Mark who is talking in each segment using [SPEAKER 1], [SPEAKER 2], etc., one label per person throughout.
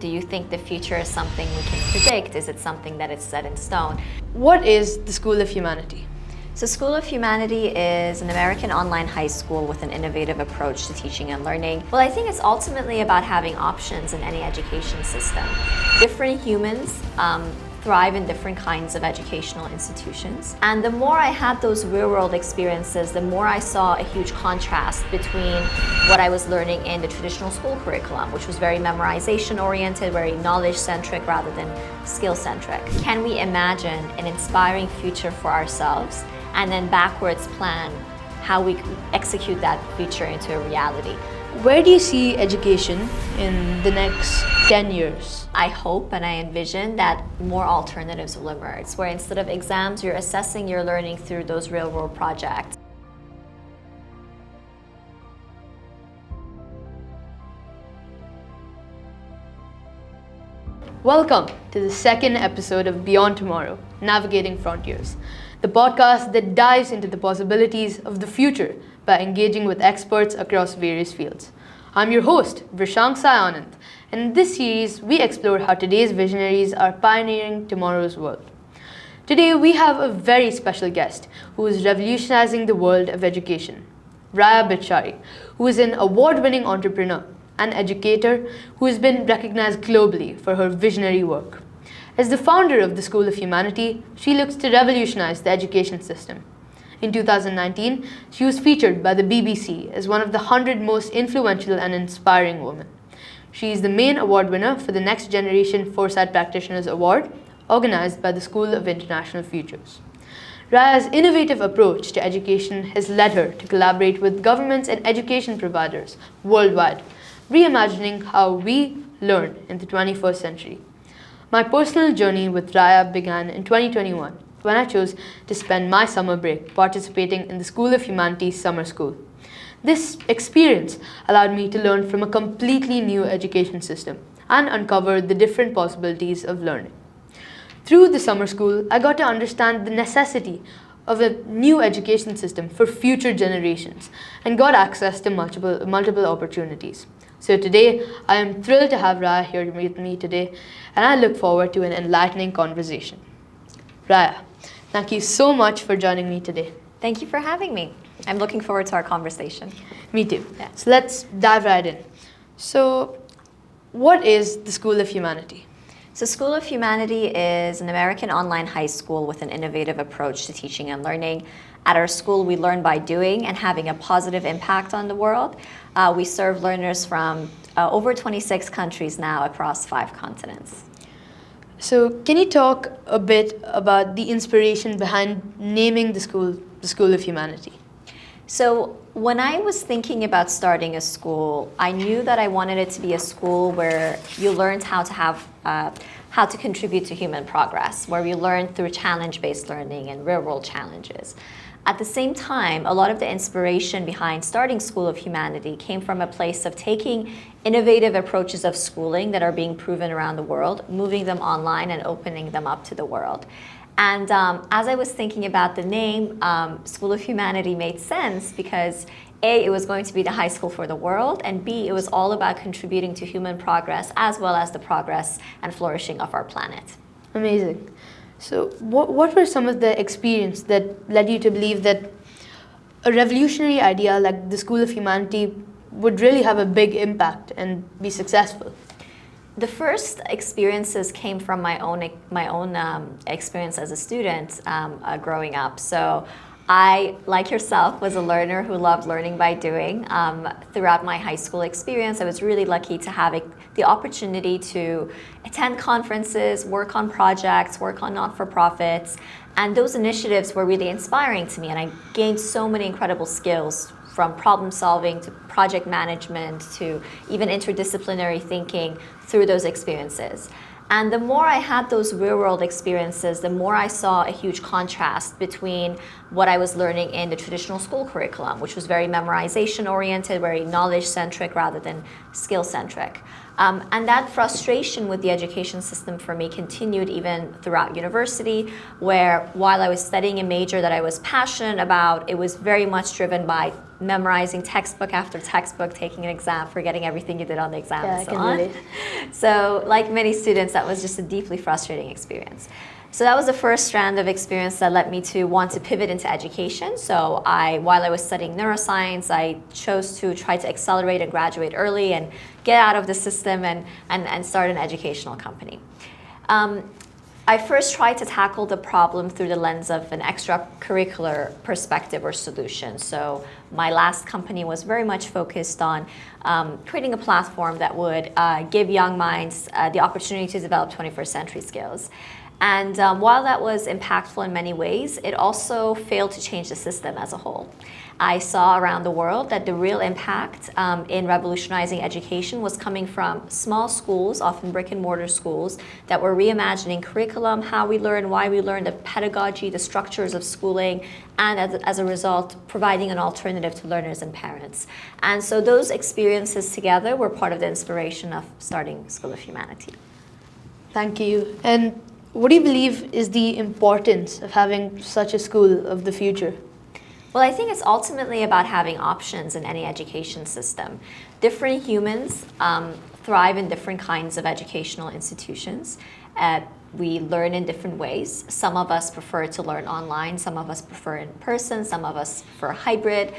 [SPEAKER 1] Do you think the future is something we can predict? Is it something that is set in stone?
[SPEAKER 2] What is the School of Humanity?
[SPEAKER 1] So School of Humanity is an American online high school with an innovative approach to teaching and learning. Well, I think it's ultimately about having options in any education system. Different humans thrive in different kinds of educational institutions. And the more I had those real-world experiences, the more I saw a huge contrast between what I was learning in the traditional school curriculum, which was very memorization-oriented, very knowledge-centric rather than skill-centric. Can we imagine an inspiring future for ourselves and then backwards plan how we execute that future into a reality?
[SPEAKER 2] Where do you see education in the next 10 years?
[SPEAKER 1] I hope and I envision that more alternatives will emerge, where instead of exams, you're assessing your learning through those real-world projects.
[SPEAKER 2] Welcome to the second episode of Beyond Tomorrow, Navigating Frontiers, the podcast that dives into the possibilities of the future by engaging with experts across various fields. I'm your host, Vrishank Sai Anand, and in this series, we explore how today's visionaries are pioneering tomorrow's world. Today, we have a very special guest who is revolutionizing the world of education, Raya Bidshahri, who is an award-winning entrepreneur, an educator who has been recognized globally for her visionary work. As the founder of the School of Humanity, she looks to revolutionize the education system. In 2019, she was featured by the BBC as one of the 100 most influential and inspiring women. She is the main award winner for the Next Generation Foresight Practitioners Award, organized by the School of International Futures. Raya's innovative approach to education has led her to collaborate with governments and education providers worldwide, reimagining how we learn in the 21st century. My personal journey with Raya began in 2021 when I chose to spend my summer break participating in the School of Humanities Summer School. This experience allowed me to learn from a completely new education system and uncover the different possibilities of learning. Through the summer school, I got to understand the necessity of a new education system for future generations and got access to multiple opportunities. So today, I am thrilled to have Raya here with me today, and I look forward to an enlightening conversation. Raya, thank you so much for joining me today.
[SPEAKER 1] Thank you for having me. I'm looking forward to our conversation.
[SPEAKER 2] Me too.
[SPEAKER 1] Yeah.
[SPEAKER 2] So let's dive right in. So, what is the School of Humanity?
[SPEAKER 1] So School of Humanity is an American online high school with an innovative approach to teaching and learning. At our school, we learn by doing and having a positive impact on the world. We serve learners from over 26 countries now across 5 continents.
[SPEAKER 2] So, can you talk a bit about the inspiration behind naming the School of Humanity?
[SPEAKER 1] So when I was thinking about starting a school, I knew that I wanted it to be a school where you learned how to contribute to human progress, where you learn through challenge-based learning and real-world challenges. At the same time, a lot of the inspiration behind starting School of Humanity came from a place of taking innovative approaches of schooling that are being proven around the world, moving them online and opening them up to the world. And as I was thinking about the name, School of Humanity made sense because A, it was going to be the high school for the world, and B, it was all about contributing to human progress as well as the progress and flourishing of our planet.
[SPEAKER 2] Amazing. So what were some of the experiences that led you to believe that a revolutionary idea like the School of Humanity would really have a big impact and be successful?
[SPEAKER 1] The first experiences came from my own experience as a student growing up. So I, like yourself, was a learner who loved learning by doing. Throughout my high school experience, I was really lucky to have the opportunity to attend conferences, work on projects, work on not-for-profits, and those initiatives were really inspiring to me, and I gained so many incredible skills from problem solving to project management to even interdisciplinary thinking through those experiences. And the more I had those real-world experiences, the more I saw a huge contrast between what I was learning in the traditional school curriculum, which was very memorization-oriented, very knowledge-centric rather than skill-centric. And that frustration with the education system for me continued even throughout university, where while I was studying a major that I was passionate about, it was very much driven by memorizing textbook after textbook, taking an exam, forgetting everything you did on the exam,
[SPEAKER 2] Yeah,
[SPEAKER 1] and so
[SPEAKER 2] I can
[SPEAKER 1] on.
[SPEAKER 2] relate.
[SPEAKER 1] So like many students, that was just a deeply frustrating experience. So that was the first strand of experience that led me to want to pivot into education. So while I was studying neuroscience, I chose to try to accelerate and graduate early and get out of the system and start an educational company. I first tried to tackle the problem through the lens of an extracurricular perspective or solution. So my last company was very much focused on creating a platform that would give young minds the opportunity to develop 21st century skills. And while that was impactful in many ways, it also failed to change the system as a whole. I saw around the world that the real impact in revolutionizing education was coming from small schools, often brick and mortar schools, that were reimagining curriculum, how we learn, why we learn, the pedagogy, the structures of schooling, and as a result, providing an alternative to learners and parents. And so those experiences together were part of the inspiration of starting School of Humanity.
[SPEAKER 2] Thank you. And what do you believe is the importance of having such a school of the future?
[SPEAKER 1] Well, I think it's ultimately about having options in any education system. Different humans thrive in different kinds of educational institutions. We learn in different ways. Some of us prefer to learn online, some of us prefer in person, some of us prefer hybrid.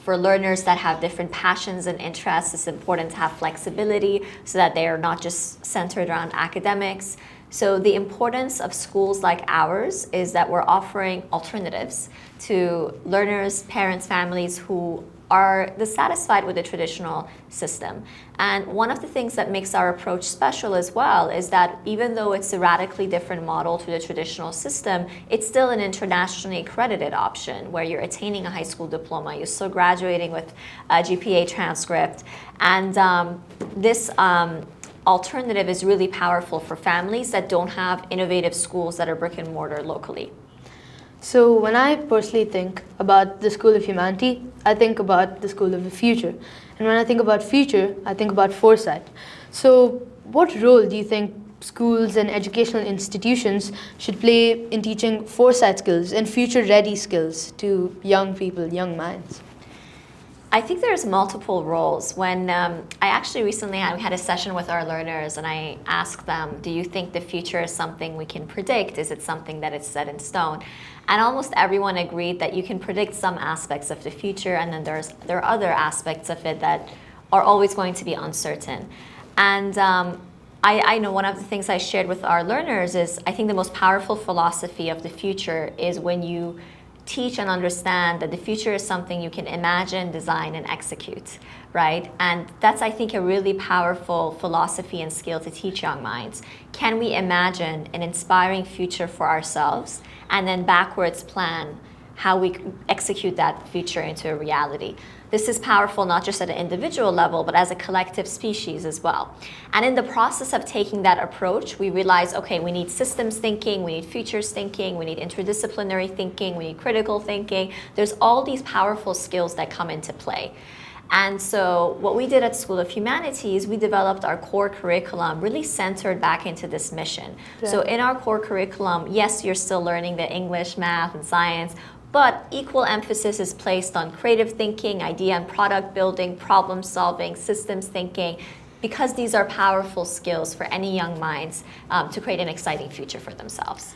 [SPEAKER 1] For learners that have different passions and interests, it's important to have flexibility so that they are not just centered around academics. So the importance of schools like ours is that we're offering alternatives to learners, parents, families who are dissatisfied with the traditional system. And one of the things that makes our approach special as well is that even though it's a radically different model to the traditional system, it's still an internationally accredited option where you're attaining a high school diploma, you're still graduating with a GPA transcript. And this alternative is really powerful for families that don't have innovative schools that are brick and mortar locally.
[SPEAKER 2] So when I personally think about the School of Humanity, I think about the School of the Future. And when I think about future, I think about foresight. So what role do you think schools and educational institutions should play in teaching foresight skills and future-ready skills to young people, young minds?
[SPEAKER 1] I think there's multiple roles. When I actually recently had a session with our learners and I asked them, do you think the future is something we can predict? Is it something that is set in stone? And almost everyone agreed that you can predict some aspects of the future, and then there are other aspects of it that are always going to be uncertain. And I know one of the things I shared with our learners is I think the most powerful philosophy of the future is when you teach and understand that the future is something you can imagine, design, and execute, right? And that's, I think, a really powerful philosophy and skill to teach young minds. Can we imagine an inspiring future for ourselves and then backwards plan how we execute that future into a reality? This is powerful not just at an individual level, but as a collective species as well. And in the process of taking that approach, we realize, okay, we need systems thinking, we need futures thinking, we need interdisciplinary thinking, we need critical thinking. There's all these powerful skills that come into play. And so what we did at School of Humanities, we developed our core curriculum really centered back into this mission.
[SPEAKER 2] Yeah.
[SPEAKER 1] So in our core curriculum, yes, you're still learning the English, math, and science, but equal emphasis is placed on creative thinking, idea and product building, problem solving, systems thinking, because these are powerful skills for any young minds to create an exciting future for themselves.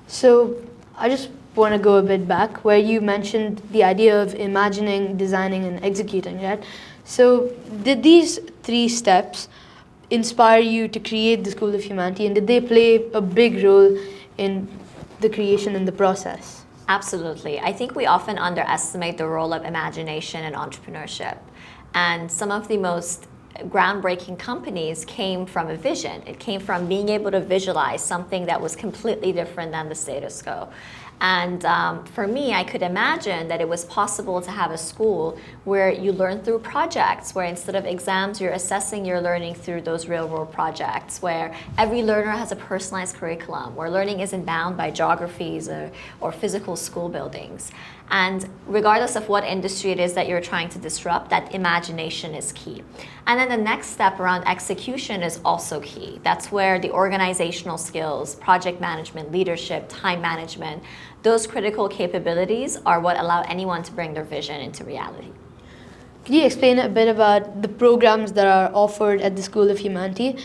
[SPEAKER 2] So I just want to go a bit back where you mentioned the idea of imagining, designing, and executing, right? So did these 3 steps inspire you to create the School of Humanity, and did they play a big role in the creation and the process?
[SPEAKER 1] Absolutely. I think we often underestimate the role of imagination in entrepreneurship. And some of the most groundbreaking companies came from a vision. It came from being able to visualize something that was completely different than the status quo. And for me, I could imagine that it was possible to have a school where you learn through projects, where instead of exams, you're assessing your learning through those real-world projects, where every learner has a personalized curriculum, where learning isn't bound by geographies or physical school buildings. And regardless of what industry it is that you're trying to disrupt, that imagination is key. And then the next step around execution is also key. That's where the organizational skills, project management, leadership, time management, those critical capabilities are what allow anyone to bring their vision into reality.
[SPEAKER 2] Could you explain a bit about the programs that are offered at the School of Humanity?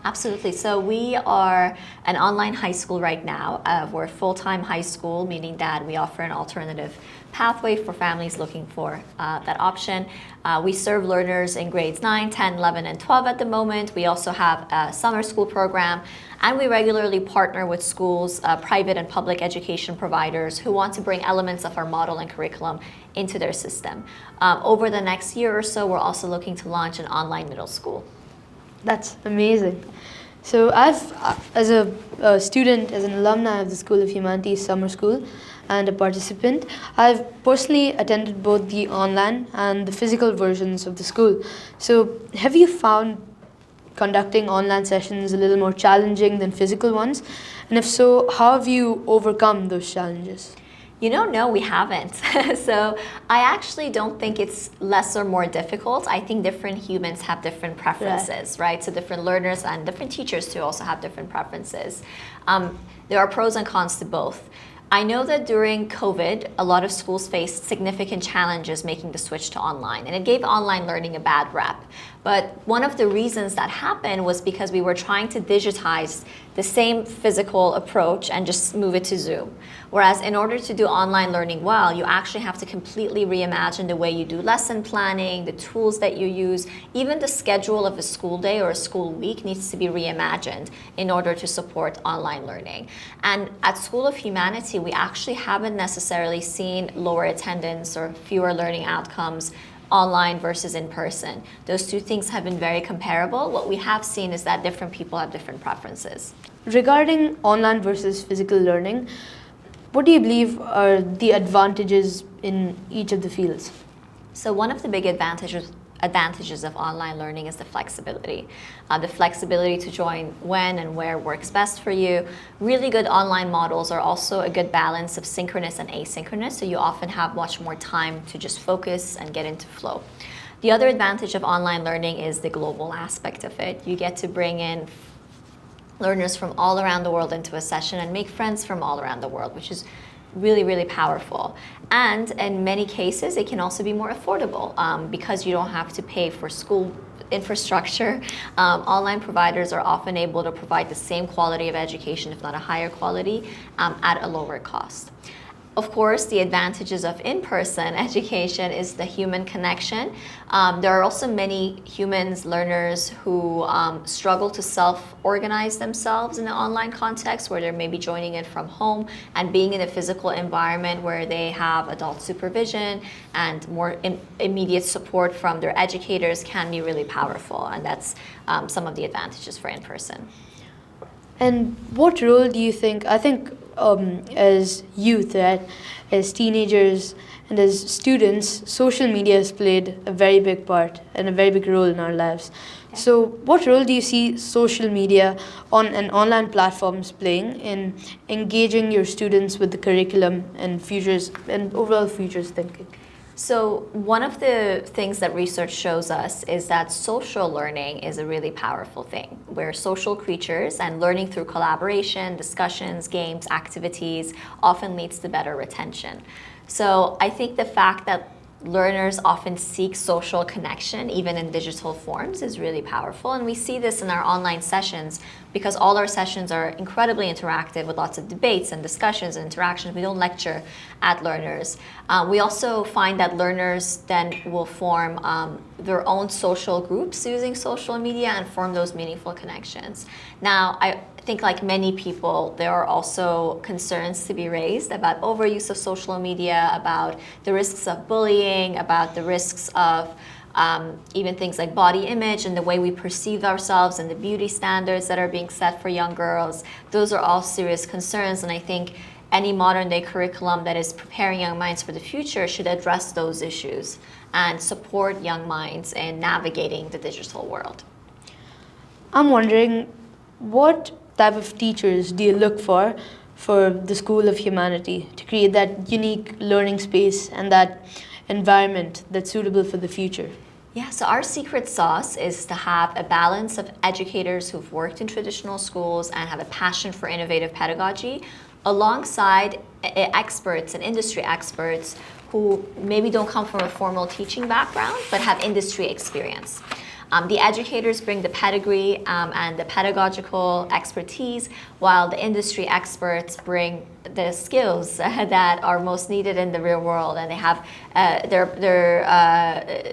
[SPEAKER 1] Absolutely. So we are an online high school right now. We're a full-time high school, meaning that we offer an alternative pathway for families looking for that option. We serve learners in grades 9, 10, 11, and 12 at the moment. We also have a summer school program, and we regularly partner with schools, private and public education providers who want to bring elements of our model and curriculum into their system. Over the next year or so, we're also looking to launch an online middle school.
[SPEAKER 2] That's amazing. So as a student, as an alumni of the School of Humanities Summer School and a participant, I've personally attended both the online and the physical versions of the school. So have you found conducting online sessions a little more challenging than physical ones? And if so, how have you overcome those challenges?
[SPEAKER 1] No, we haven't. So I actually don't think it's less or more difficult. I think different humans have different preferences, right? So different learners and different teachers too also have different preferences. There are pros and cons to both. I know that during COVID, a lot of schools faced significant challenges making the switch to online, and it gave online learning a bad rep. But one of the reasons that happened was because we were trying to digitize the same physical approach and just move it to Zoom. Whereas in order to do online learning well, you actually have to completely reimagine the way you do lesson planning, the tools that you use, even the schedule of a school day or a school week needs to be reimagined in order to support online learning. And at School of Humanity, we actually haven't necessarily seen lower attendance or fewer learning outcomes online versus in person. Those two things have been very comparable. What we have seen is that different people have different preferences.
[SPEAKER 2] Regarding online versus physical learning, what do you believe are the advantages in each of the fields?
[SPEAKER 1] So one of the big advantages of online learning is the flexibility. The flexibility to join when and where works best for you. Really good online models are also a good balance of synchronous and asynchronous, so you often have much more time to just focus and get into flow. The other advantage of online learning is the global aspect of it. You get to bring in learners from all around the world into a session and make friends from all around the world, which is really, really powerful. And in many cases, it can also be more affordable because you don't have to pay for school infrastructure. Online providers are often able to provide the same quality of education, if not a higher quality, at a lower cost. Of course, the advantages of in-person education is the human connection. There are also many humans, learners who struggle to self-organize themselves in the online context where they're maybe joining it from home, and being in a physical environment where they have adult supervision and more immediate support from their educators can be really powerful, and that's some of the advantages for in-person.
[SPEAKER 2] And what role do you think, as youth, as teenagers and as students, social media has played a very big part and a very big role in our lives. Okay. So what role do you see social media and online platforms playing in engaging your students with the curriculum and futures and overall futures thinking?
[SPEAKER 1] So one of the things that research shows us is that social learning is a really powerful thing. We're social creatures, and learning through collaboration, discussions, games, activities often leads to better retention. So I think the fact that learners often seek social connection, even in digital forms, is really powerful. And we see this in our online sessions because all our sessions are incredibly interactive with lots of debates and discussions and interactions. We don't lecture at learners. We also find that learners then will form their own social groups using social media and form those meaningful connections. Now, I think like many people, there are also concerns to be raised about overuse of social media, about the risks of bullying, about the risks of even things like body image and the way we perceive ourselves and the beauty standards that are being set for young girls. Those are all serious concerns, and I think any modern day curriculum that is preparing young minds for the future should address those issues and support young minds in navigating the digital world.
[SPEAKER 2] I'm wondering, what type of teachers do you look for for the School of Humanity to create that unique learning space and that environment that's suitable for the future?
[SPEAKER 1] Yeah, so our secret sauce is to have a balance of educators who've worked in traditional schools and have a passion for innovative pedagogy, alongside experts and industry experts who maybe don't come from a formal teaching background but have industry experience. The educators bring the pedigree and the pedagogical expertise, while the industry experts bring the skills that are most needed in the real world, and they have their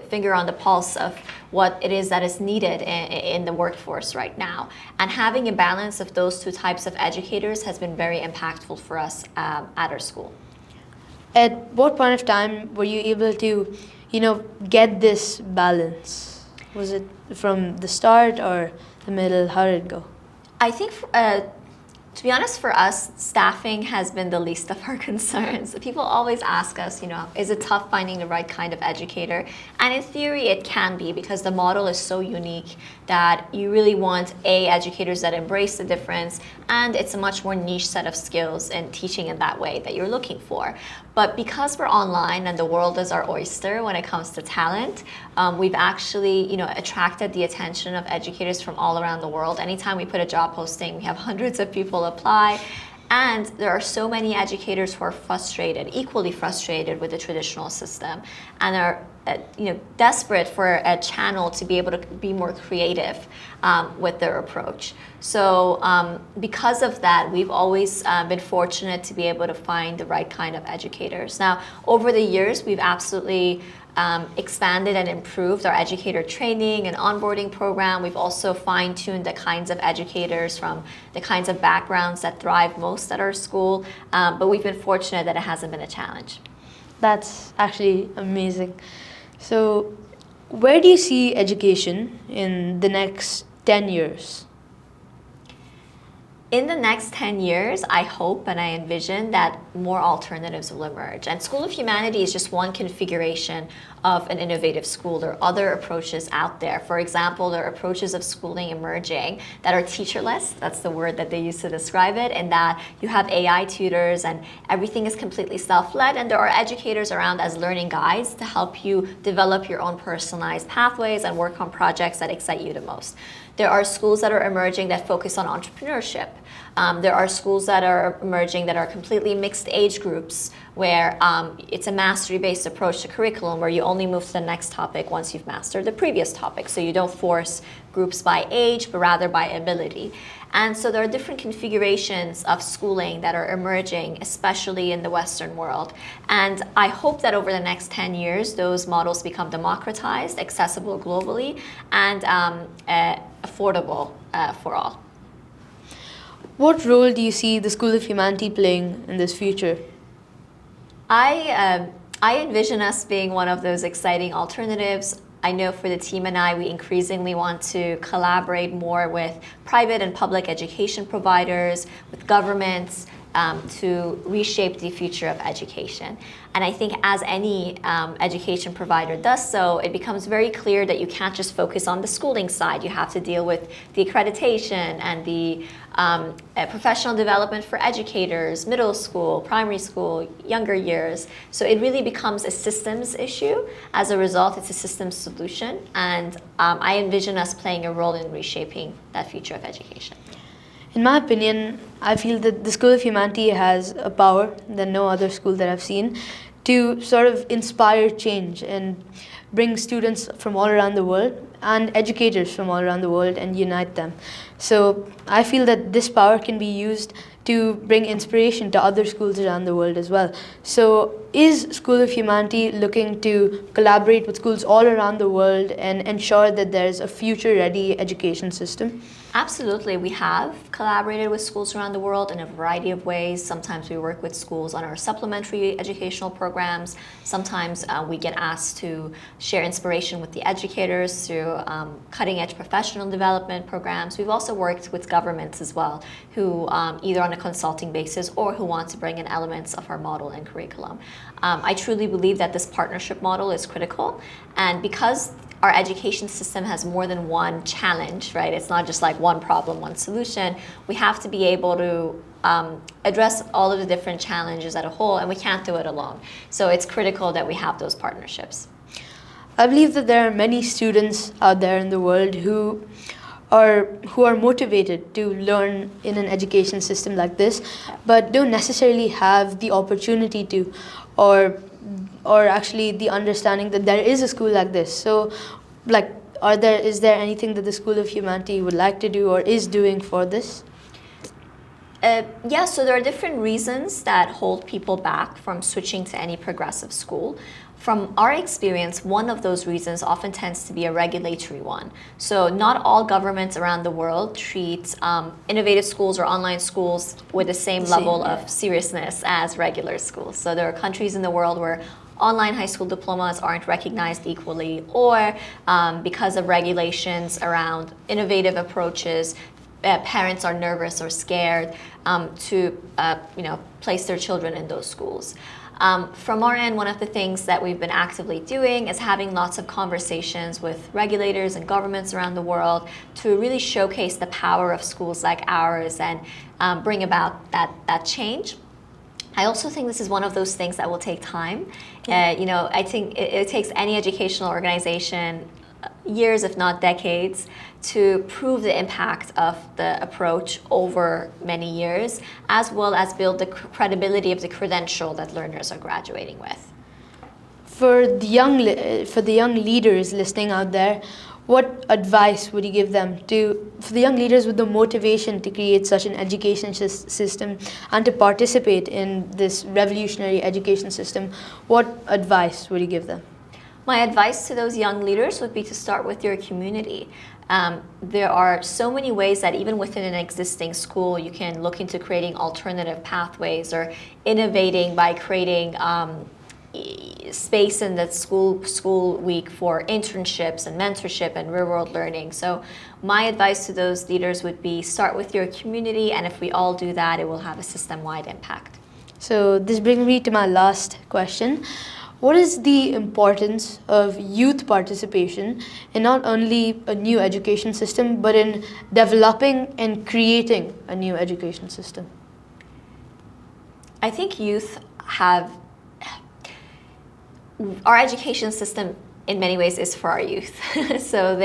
[SPEAKER 1] finger on the pulse of what it is that is needed in the workforce right now. And having a balance of those two types of educators has been very impactful for us at our school.
[SPEAKER 2] At what point of time were you able to, get this balance? Was it from the start or the middle? How did it go?
[SPEAKER 1] I think, to be honest, for us, staffing has been the least of our concerns. People always ask us, is it tough finding the right kind of educator? And in theory, it can be, because the model is so unique that you really want educators that embrace the difference, and it's a much more niche set of skills in teaching in that way that you're looking for. But because we're online and the world is our oyster when it comes to talent, we've actually, attracted the attention of educators from all around the world. Anytime we put a job posting, we have hundreds of people apply. And there are so many educators who are frustrated, equally frustrated with the traditional system, and are desperate for a channel to be able to be more creative with their approach. So because of that, we've always been fortunate to be able to find the right kind of educators. Now, over the years, we've absolutely expanded and improved our educator training and onboarding program. We've also fine-tuned the kinds of educators from the kinds of backgrounds that thrive most at our school, but we've been fortunate that it hasn't been a challenge.
[SPEAKER 2] That's actually amazing. So, where do you see education in the next 10 years?
[SPEAKER 1] In the next 10 years, I hope and I envision that more alternatives will emerge. And School of Humanity is just one configuration of an innovative school. There are other approaches out there. For example, there are approaches of schooling emerging that are teacherless. That's the word that they use to describe it, and that you have AI tutors and everything is completely self-led, and there are educators around as learning guides to help you develop your own personalized pathways and work on projects that excite you the most. There are schools that are emerging that focus on entrepreneurship. There are schools that are emerging that are completely mixed age groups, where it's a mastery-based approach to curriculum, where you only move to the next topic once you've mastered the previous topic. So you don't force groups by age, but rather by ability. And so there are different configurations of schooling that are emerging, especially in the Western world. And I hope that over the next 10 years, those models become democratized, accessible globally, and affordable for all.
[SPEAKER 2] What role do you see the School of Humanity playing in this future?
[SPEAKER 1] I envision us being one of those exciting alternatives. I know for the team and I, we increasingly want to collaborate more with private and public education providers, with governments, to reshape the future of education. And I think as any education provider does so, it becomes very clear that you can't just focus on the schooling side. You have to deal with the accreditation and the professional development for educators, middle school, primary school, younger years. So it really becomes a systems issue. As a result, it's a systems solution. And I envision us playing a role in reshaping that future of education.
[SPEAKER 2] In my opinion, I feel that the School of Humanity has a power than no other school that I've seen to sort of inspire change and bring students from all around the world and educators from all around the world and unite them. So I feel that this power can be used to bring inspiration to other schools around the world as well. So is School of Humanity looking to collaborate with schools all around the world and ensure that there's a future-ready education system?
[SPEAKER 1] Absolutely. We have collaborated with schools around the world in a variety of ways. Sometimes we work with schools on our supplementary educational programs. Sometimes we get asked to share inspiration with the educators through cutting-edge professional development programs. We've also worked with governments as well, who either on a consulting basis or who want to bring in elements of our model and curriculum. I truly believe that this partnership model is critical, and because our education system has more than one challenge, right? It's not just like one problem, one solution. We have to be able to address all of the different challenges as a whole, and we can't do it alone. So it's critical that we have those partnerships.
[SPEAKER 2] I believe that there are many students out there in the world who are motivated to learn in an education system like this, but don't necessarily have the opportunity to, or actually the understanding that there is a school like this. So, like, is there anything that the School of Humanity would like to do or is doing for this?
[SPEAKER 1] Yeah, so there are different reasons that hold people back from switching to any progressive school. From our experience, one of those reasons often tends to be a regulatory one. So not all governments around the world treat innovative schools or online schools with the same level of seriousness as regular schools. So there are countries in the world where online high school diplomas aren't recognized equally, or because of regulations around innovative approaches, parents are nervous or scared to place their children in those schools. From our end, one of the things that we've been actively doing is having lots of conversations with regulators and governments around the world to really showcase the power of schools like ours and bring about that change. I also think this is one of those things that will take time. I think it takes any educational organization years, if not decades, to prove the impact of the approach over many years, as well as build the credibility of the credential that learners are graduating with.
[SPEAKER 2] For the young leaders listening out there, what advice would you give them for the young leaders with the motivation to create such an education system and to participate in this revolutionary education system? What advice would you give them?
[SPEAKER 1] My advice to those young leaders would be to start with your community. There are so many ways that even within an existing school, you can look into creating alternative pathways or innovating by creating space in the school week for internships and mentorship and real-world learning. So my advice to those leaders would be start with your community, and if we all do that, it will have a system-wide impact.
[SPEAKER 2] So this brings me to my last question. What is the importance of youth participation in not only a new education system, but in developing and creating a new education system?
[SPEAKER 1] I think youth have... Our education system in many ways is for our youth. So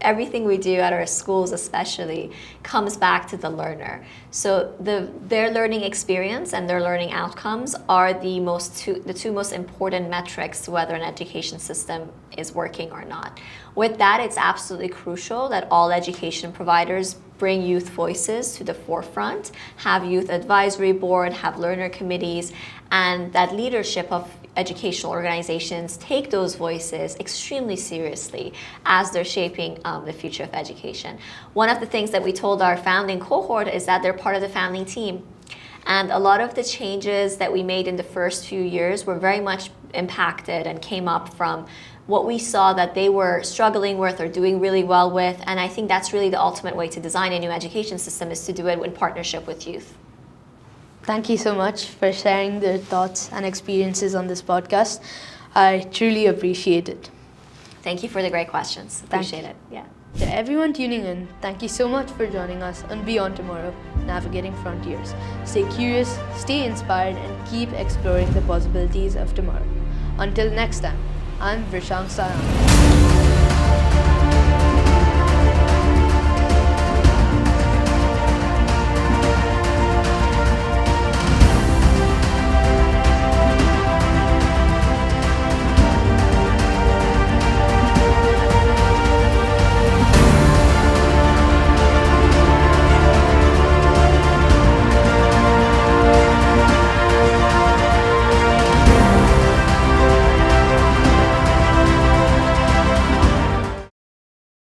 [SPEAKER 1] everything we do at our schools especially comes back to the learner. So their learning experience and their learning outcomes are the two most important metrics whether an education system is working or not. With that, it's absolutely crucial that all education providers bring youth voices to the forefront, have youth advisory board, have learner committees, and that leadership of educational organizations take those voices extremely seriously as they're shaping the future of education. One of the things that we told our founding cohort is that they're part of the founding team. And a lot of the changes that we made in the first few years were very much impacted and came up from what we saw that they were struggling with or doing really well with. And I think that's really the ultimate way to design a new education system, is to do it in partnership with youth.
[SPEAKER 2] Thank you so much for sharing your thoughts and experiences on this podcast. I truly appreciate it.
[SPEAKER 1] Thank you for the great questions. Appreciate it. Yeah.
[SPEAKER 2] To everyone tuning in, thank you so much for joining us on Beyond Tomorrow, Navigating Frontiers. Stay curious, stay inspired, and keep exploring the possibilities of tomorrow. Until next time, I'm Vrishank Sai Anand.